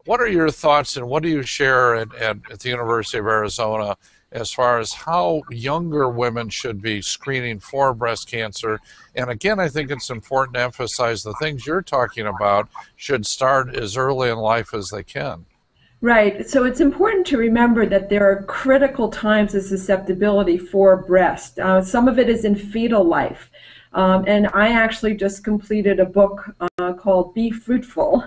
What are your thoughts and what do you share at the University of Arizona as far as how younger women should be screening for breast cancer? And again, I think it's important to emphasize the things you're talking about should start as early in life as they can. Right. So it's important to remember that there are critical times of susceptibility for breast. Some of it is in fetal life. And I actually just completed a book called Be Fruitful,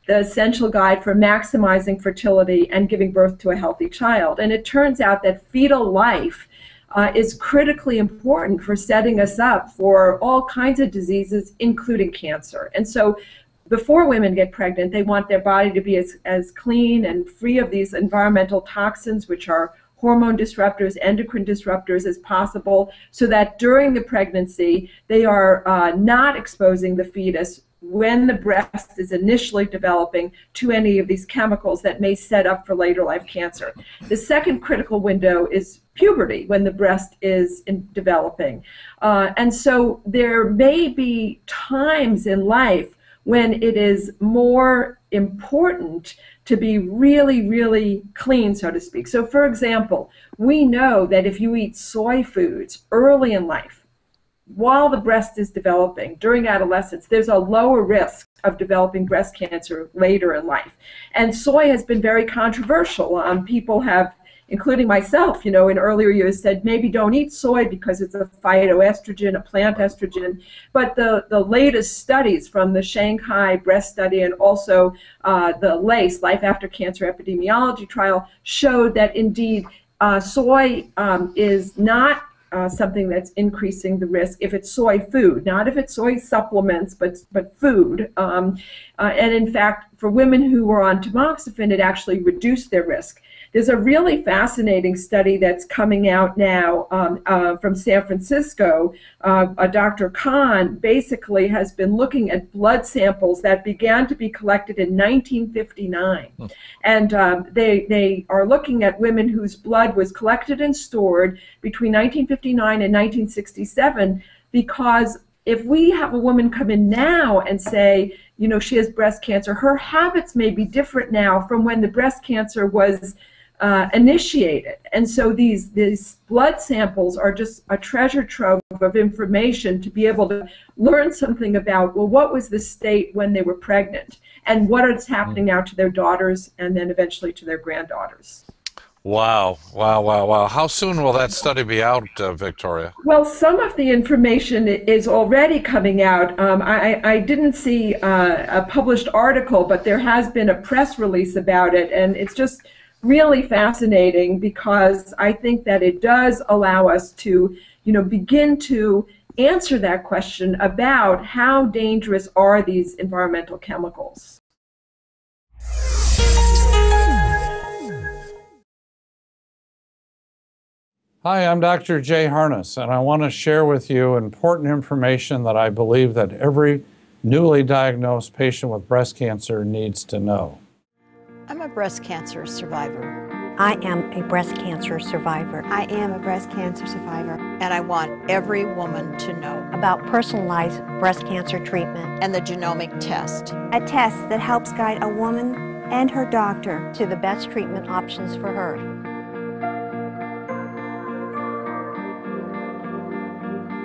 the essential guide for maximizing fertility and giving birth to a healthy child. And it turns out that fetal life is critically important for setting us up for all kinds of diseases, including cancer. And so before women get pregnant, they want their body to be as clean and free of these environmental toxins, which are hormone disruptors, endocrine disruptors, as possible, so that during the pregnancy, they are not exposing the fetus when the breast is initially developing to any of these chemicals that may set up for later life cancer. The second critical window is puberty, when the breast is developing. And so there may be times in life when it is more important to be really, really clean, so to speak. So for example, we know that if you eat soy foods early in life, while the breast is developing, during adolescence, there's a lower risk of developing breast cancer later in life. And soy has been very controversial. People have, including myself, in earlier years said maybe don't eat soy because it's a phytoestrogen, a plant estrogen. But the latest studies from the Shanghai breast study and also the LACE, Life After Cancer Epidemiology trial, showed that indeed soy is not something that's increasing the risk if it's soy food, not if it's soy supplements, but food. And in fact, for women who were on tamoxifen, it actually reduced their risk. There's a really fascinating study that's coming out now from San Francisco. Dr. Khan basically has been looking at blood samples that began to be collected in 1959. And they are looking at women whose blood was collected and stored between 1959 and 1967, because if we have a woman come in now and say, she has breast cancer, her habits may be different now from when the breast cancer was initiated. And so these blood samples are just a treasure trove of information to be able to learn something about, well, what was the state when they were pregnant, and what is happening now to their daughters and then eventually to their granddaughters. Wow, wow, wow, wow. How soon will that study be out, Victoria? Well, some of the information is already coming out. I didn't see a published article, but there has been a press release about it, and it's just really fascinating because I think that it does allow us to, begin to answer that question about how dangerous are these environmental chemicals. Hi, I'm Dr. Jay Harness, and I want to share with you important information that I believe that every newly diagnosed patient with breast cancer needs to know. I'm a breast cancer survivor. I am a breast cancer survivor. I am a breast cancer survivor. And I want every woman to know about personalized breast cancer treatment and the genomic test. A test that helps guide a woman and her doctor to the best treatment options for her.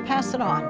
Pass it on.